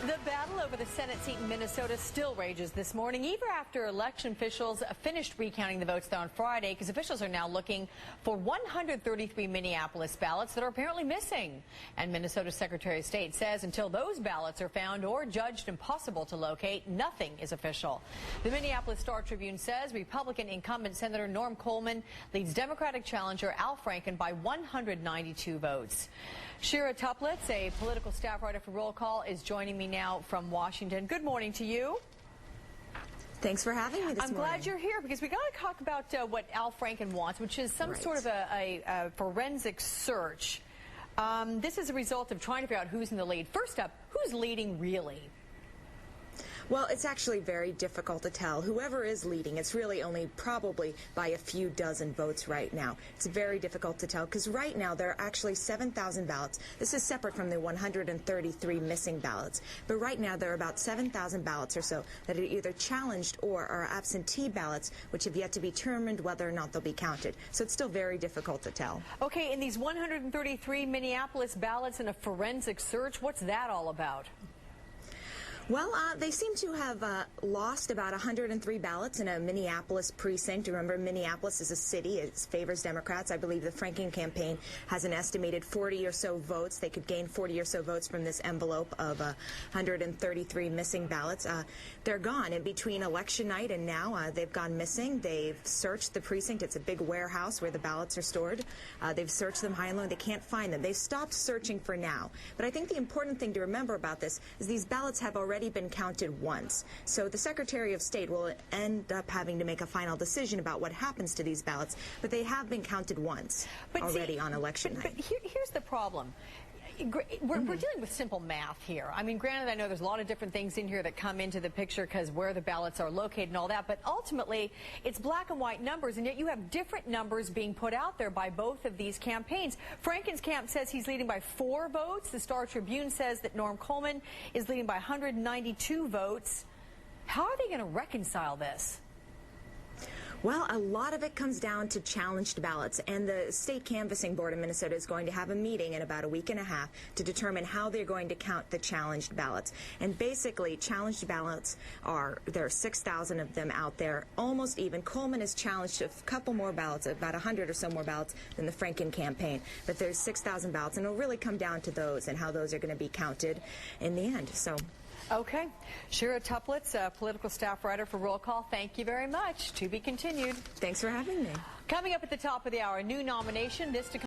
The battle over the Senate seat in Minnesota still rages this morning, even after election officials finished recounting the votes there on Friday, because officials are now looking for 133 Minneapolis ballots that are apparently missing. And Minnesota's Secretary of State says until those ballots are found or judged impossible to locate, nothing is official. The Minneapolis Star-Tribune says Republican incumbent Senator Norm Coleman leads Democratic challenger Al Franken by 192 votes. Shira Tuplitz, a political staff writer for Roll Call, is joining me now from Washington. Good morning to you. Thanks for having me this morning. I'm glad you're here because we got to talk about what Al Franken wants, which is some sort of a forensic search. This is a result of trying to figure out who's in the lead. First up, who's leading really? Well, it's actually very difficult to tell. Whoever is leading, it's really only probably by a few dozen votes right now. It's very difficult to tell because right now there are actually 7,000 ballots. This is separate from the 133 missing ballots. But right now there are about 7,000 ballots or so that are either challenged or are absentee ballots, which have yet to be determined whether or not they'll be counted. So it's still very difficult to tell. Okay, in these 133 Minneapolis ballots in a forensic search, what's that all about? Well, they seem to have lost about 103 ballots in a Minneapolis precinct. Remember, Minneapolis is a city. It favors Democrats. I believe the Franken campaign has an estimated 40 or so votes. They could gain 40 or so votes from this envelope of 133 missing ballots. They're gone. In between election night and now, they've gone missing. They've searched the precinct. It's a big warehouse where the ballots are stored. They've searched them high and low. They can't find them. They've stopped searching for now. But I think the important thing to remember about this is these ballots have already been counted once. So the Secretary of State will end up having to make a final decision about what happens to these ballots, but they have been counted once already on election night. But here's the problem. We're dealing with simple math here. I mean, granted, I know there's a lot of different things in here that come into the picture because where the ballots are located and all that, but ultimately, it's black and white numbers, and yet you have different numbers being put out there by both of these campaigns. Franken's camp says he's leading by 4 votes. The Star-Tribune says that Norm Coleman is leading by 192 votes. How are they going to reconcile this? Well, a lot of it comes down to challenged ballots, and the State Canvassing Board in Minnesota is going to have a meeting in about a week and a half to determine how they're going to count the challenged ballots. And basically, challenged ballots there are 6,000 of them out there, almost even. Coleman has challenged a couple more ballots, about 100 or so more ballots than the Franken campaign. But there's 6,000 ballots, and it'll really come down to those and how those are going to be counted in the end. So. Okay. Shira Tuplitz, political staff writer for Roll Call, thank you very much. To be continued. Thanks for having me. Coming up at the top of the hour, a new nomination, this to